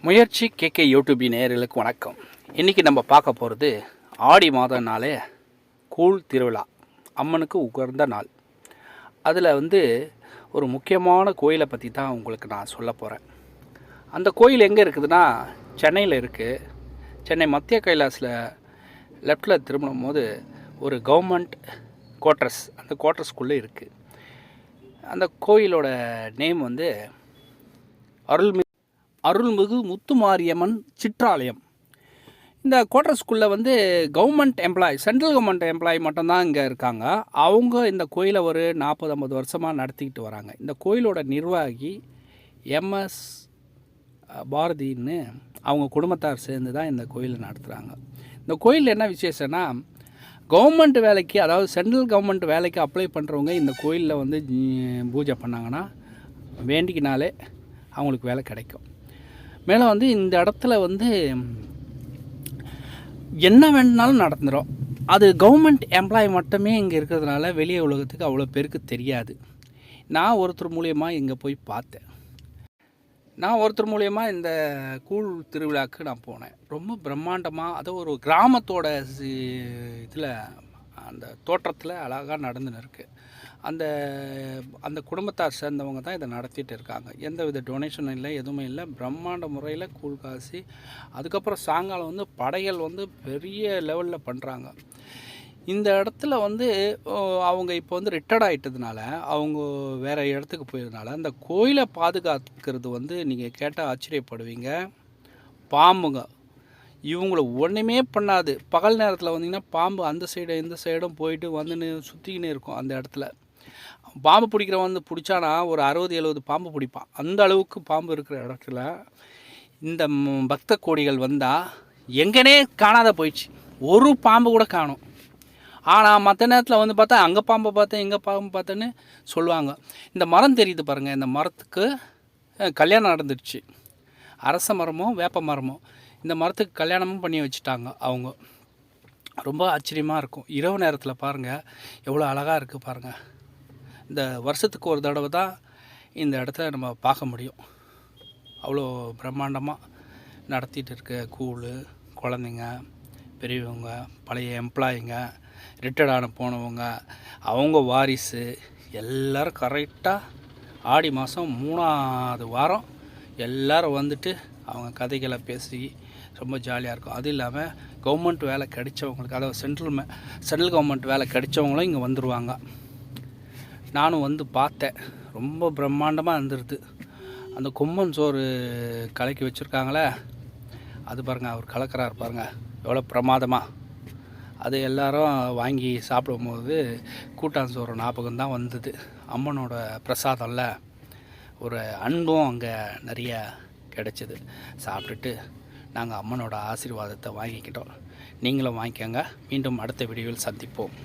முயற்சி KK YouTube நேயர்களுக்கு வணக்கம். இன்றைக்கி நம்ம பார்க்க போகிறது ஆடி மாதம்னாலே கூழ் திருவிழா, அம்மனுக்கு உகந்த நாள். அதில் ஒரு முக்கியமான கோயிலை பற்றி தான் உங்களுக்கு நான் சொல்ல போகிறேன். அந்த கோயில் எங்கே இருக்குதுன்னா சென்னையில் இருக்குது. சென்னை மத்திய கைலாஸில் லெஃப்டில் திரும்பும் போது ஒரு கவர்மெண்ட் குவார்ட்டர்ஸ், அந்த குவார்ட்டர்ஸ்குள்ளே இருக்குது. அந்த கோயிலோட நேம் அருள்மிகு முத்துமாரியம்மன் சிற்றாலயம். இந்த குவார்ட்டர்ஸ்குள்ளே government employee, central government employee மட்டும்தான் இங்கே இருக்காங்க. அவங்க இந்த கோயிலை ஒரு 40-50 வருஷமாக நடத்திக்கிட்டு வராங்க. இந்த கோயிலோட நிர்வாகி MS பாரதின்னு அவங்க குடும்பத்தார் சேர்ந்து தான் இந்த கோயிலை நடத்துகிறாங்க. இந்த கோயில் என்ன விசேஷம்னா, கவர்மெண்ட் வேலைக்கு, அதாவது சென்ட்ரல் கவர்மெண்ட் வேலைக்கு அப்ளை பண்ணுறவங்க இந்த கோயிலில் பூஜை பண்ணாங்கன்னா வேண்டிக்கினாலே அவங்களுக்கு வேலை கிடைக்கும். மேலே இந்த இடத்துல என்ன வேணுனாலும் நடந்துடும். அது கவர்மெண்ட் எம்ப்ளாயி மட்டுமே இங்கே இருக்கிறதுனால வெளியே உலகத்துக்கு அவ்வளோ பேருக்கு தெரியாது. நான் ஒருத்தர் மூலியமாக இங்கே போய் பார்த்தேன். இந்த கூழ் திருவிழாவுக்கு நான் போனேன். ரொம்ப பிரம்மாண்டமாக, அது ஒரு கிராமத்தோட இதில், அந்த தோற்றத்தில் அழகாக நடந்துன்னு இருக்குது. அந்த குடும்பத்தார் சேர்ந்தவங்க தான் இதை நடத்திட்டு இருக்காங்க. எந்த வித டொனேஷனும் இல்லை, எதுவுமே இல்லை. பிரம்மாண்ட முறையில் கூழ் காசி, அதுக்கப்புறம் சாயங்காலம் படையல் பெரிய லெவலில் பண்ணுறாங்க. இந்த இடத்துல அவங்க இப்போ ரிட்டையர்ட் ஆகிட்டதுனால, அவங்க வேறு இடத்துக்கு போயிருந்தனால அந்த கோயிலை பாதுகாக்கிறது நீங்கள் கேட்டால் ஆச்சரியப்படுவீங்க. பாம்புங்க இவங்கள ஒன்றுமே பண்ணாது. பகல் நேரத்தில் வந்தீங்கன்னா பாம்பு அந்த சைடு இந்த சைடும் போயிட்டு சுற்றிக்கின்னு இருக்கும். அந்த இடத்துல பாம்பு பிடிக்கிறவன் பிடிச்சானா ஒரு 60-70 பாம்பு பிடிப்பான். அந்த அளவுக்கு பாம்பு இருக்கிற இடத்துல இந்த பக்த கோடிகள் வந்தால் எங்கனே காணாத போயிடுச்சு. ஒரு பாம்பு கூட காணும். ஆனால் மற்ற நேரத்தில் பார்த்தா அங்கே பாம்பை பார்த்தேன், இங்கே பாம்பு பார்த்தேன்னு சொல்லுவாங்க. இந்த மரம் தெரியுது பாருங்கள், இந்த மரத்துக்கு கல்யாணம் நடந்துடுச்சு. அரச மரமும் வேப்ப மரமும், இந்த மரத்துக்கு கல்யாணமும் பண்ணி வச்சுட்டாங்க அவங்க. ரொம்ப ஆச்சரியமாக இருக்கும். இரவு நேரத்தில் பாருங்கள் எவ்வளோ அழகாக இருக்குது பாருங்கள். இந்த வருஷத்துக்கு ஒரு தடவை தான் இந்த இடத்துல நம்ம பார்க்க முடியும். அவ்வளோ பிரம்மாண்டமாக நடத்திட்டு இருக்க கூழ், குழந்தைங்க, பெரியவங்க, பழைய எம்ப்ளாயிங்க, ரிட்டையர்டான போனவங்க, அவங்க வாரிசு எல்லோரும் கரெக்டாக ஆடி மாதம் 3ஆவது வாரம் எல்லோரும் அவங்க கதைகளை பேசி ரொம்ப ஜாலியாக இருக்கும். அது இல்லாமல் கவர்மெண்ட் வேலை கிடைச்சவங்களுக்கு, அதாவது சென்ட்ரல் கவர்மெண்ட் வேலை கிடைச்சவங்களும் இங்கே வந்துடுவாங்க. நானும் பார்த்தேன். ரொம்ப பிரம்மாண்டமாக இருந்துருது. அந்த கொம்மன் சோறு கலக்கி வச்சுருக்காங்களே, அது பாருங்கள், அவர் கலக்கிறார் பாருங்கள் எவ்வளோ பிரமாதமாக. அது எல்லோரும் வாங்கி சாப்பிடும்போது கூட்டாஞ்சோறு ஞாபகம் தான் வந்தது. அம்மனோட பிரசாதம்ல ஒரு அன்பும் அங்கே நிறைய கிடச்சிது. சாப்பிட்டுட்டு நாங்கள் அம்மனோட ஆசீர்வாதத்தை வாங்கிக்கிட்டோம். நீங்களும் வாங்கிக்கோங்க. மீண்டும் அடுத்த வீடியோவில் சந்திப்போம்.